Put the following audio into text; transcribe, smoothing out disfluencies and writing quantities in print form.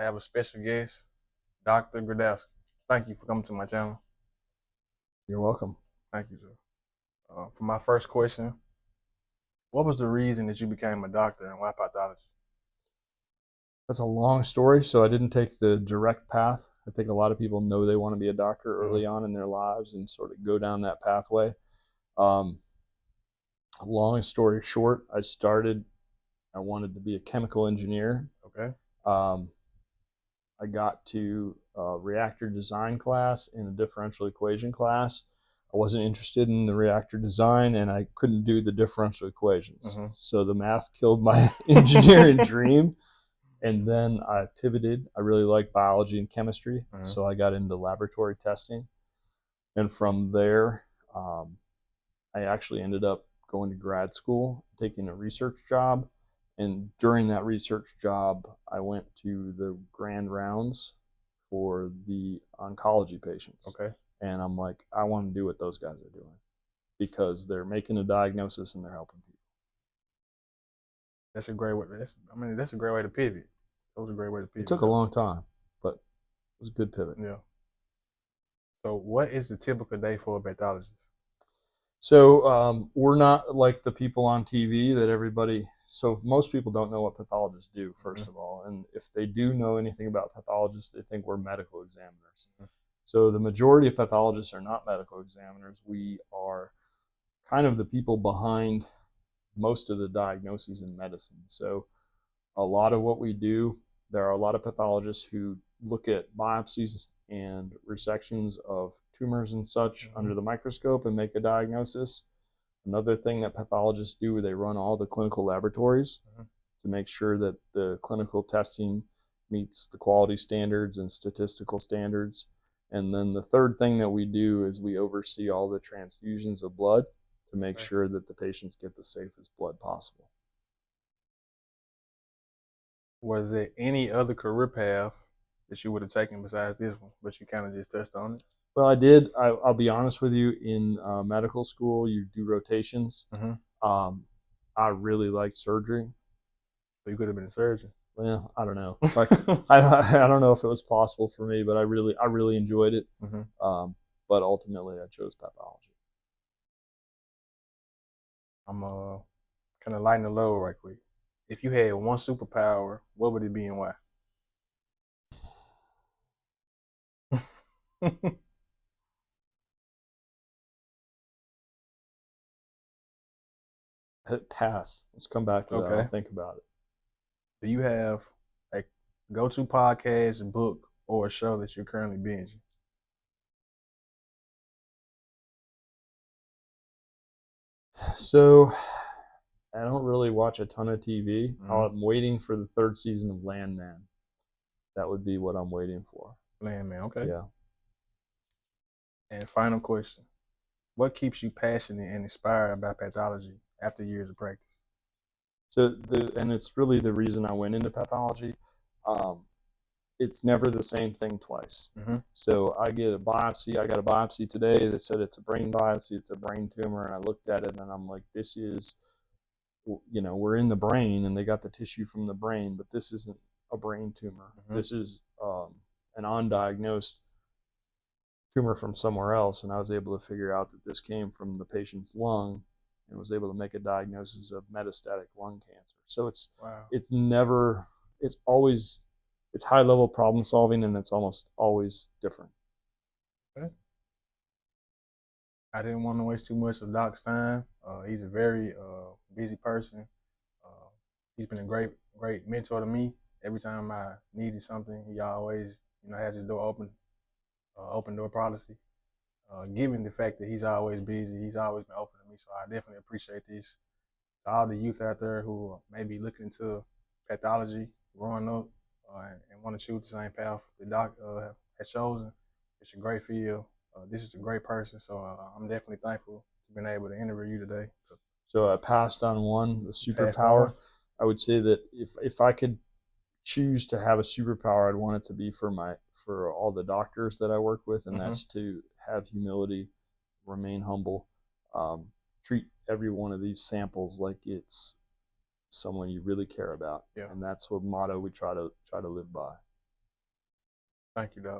I have a special guest, Dr. Gradowski. Thank you for coming to my channel. You're welcome. Thank you, sir. For my first question, what was the reason that you became a doctor and why pathology? That's a long story, so I didn't take the direct path. I think a lot of people know they want to be a doctor early on in their lives and sort of go down that pathway. Um, Long story short, I wanted to be a chemical engineer. Okay. Um, I got to a reactor design class and a differential equation class. I wasn't interested in the reactor design, and I couldn't do the differential equations. So the math killed my engineering dream. And then I pivoted. I really liked biology and chemistry, so I got into laboratory testing. And from there, I actually ended up going to grad school, taking a research job. And during that research job, I went to the grand rounds for the oncology patients. Okay. And I'm like, I want to do what those guys are doing because they're making a diagnosis and they're helping people. That's a great way. That's a great way to pivot. That was a great way to pivot. It took a long time, but it was a good pivot. Yeah. So, what is the typical day for a pathologist? So we're not like the people on TV that everybody. So most people don't know what pathologists do, first of all, and if they do know anything about pathologists, they think we're medical examiners. So the majority of pathologists are not medical examiners. We are kind of the people behind most of the diagnoses in medicine. So a lot of what we do, there are a lot of pathologists who look at biopsies and resections of tumors and such under the microscope and make a diagnosis. Another thing that pathologists do, they run all the clinical laboratories to make sure that the clinical testing meets the quality standards and statistical standards. And then the third thing that we do is we oversee all the transfusions of blood to make sure that the patients get the safest blood possible. Was there any other career path that you would have taken besides this one, but you kind of just touched on it? Well, I did. I'll be honest with you. In medical school, you do rotations. I really liked surgery. So you could have been a surgeon. Well, I don't know. I don't know if it was possible for me, but I really enjoyed it. But ultimately, I chose pathology. I'm kind of lighten the load right quick. If you had one superpower, what would it be and why? Pass. Let's come back to that. Okay. I'll think about it. Do you have a go-to podcast, book, or a show that you're currently binging? So I don't really watch a ton of TV. I'm waiting for the third season of Landman. That would be what I'm waiting for. Landman, okay. Yeah. And final question. What keeps you passionate and inspired about pathology after years of practice? So and it's really the reason I went into pathology. It's never the same thing twice. So I get a biopsy. I got a biopsy today that said it's a brain biopsy. It's a brain tumor, and I looked at it and I'm like, this is, we're in the brain and they got the tissue from the brain, but this isn't a brain tumor. This is an undiagnosed tumor from somewhere else, and I was able to figure out that this came from the patient's lung and was able to make a diagnosis of metastatic lung cancer. So it's always high level problem solving, and it's almost always different. Okay. I didn't want to waste too much of Doc's time. He's a very busy person. He's been a great mentor to me. Every time I needed something, he always has his door open, open door policy. Given the fact that he's always busy, he's always been open to me. So I definitely appreciate this. To all the youth out there who may be looking into pathology, growing up, and want to choose the same path the Doc has chosen, it's a great field. This is a great person, so I'm definitely thankful to being able to interview you today. So I passed on one, the superpower. I would say that if I could choose to have a superpower, I'd want it to be for all the doctors that I work with, and that's to have humility, remain humble, treat every one of these samples like it's someone you really care about, and that's what motto we try to live by. Thank you, Doc.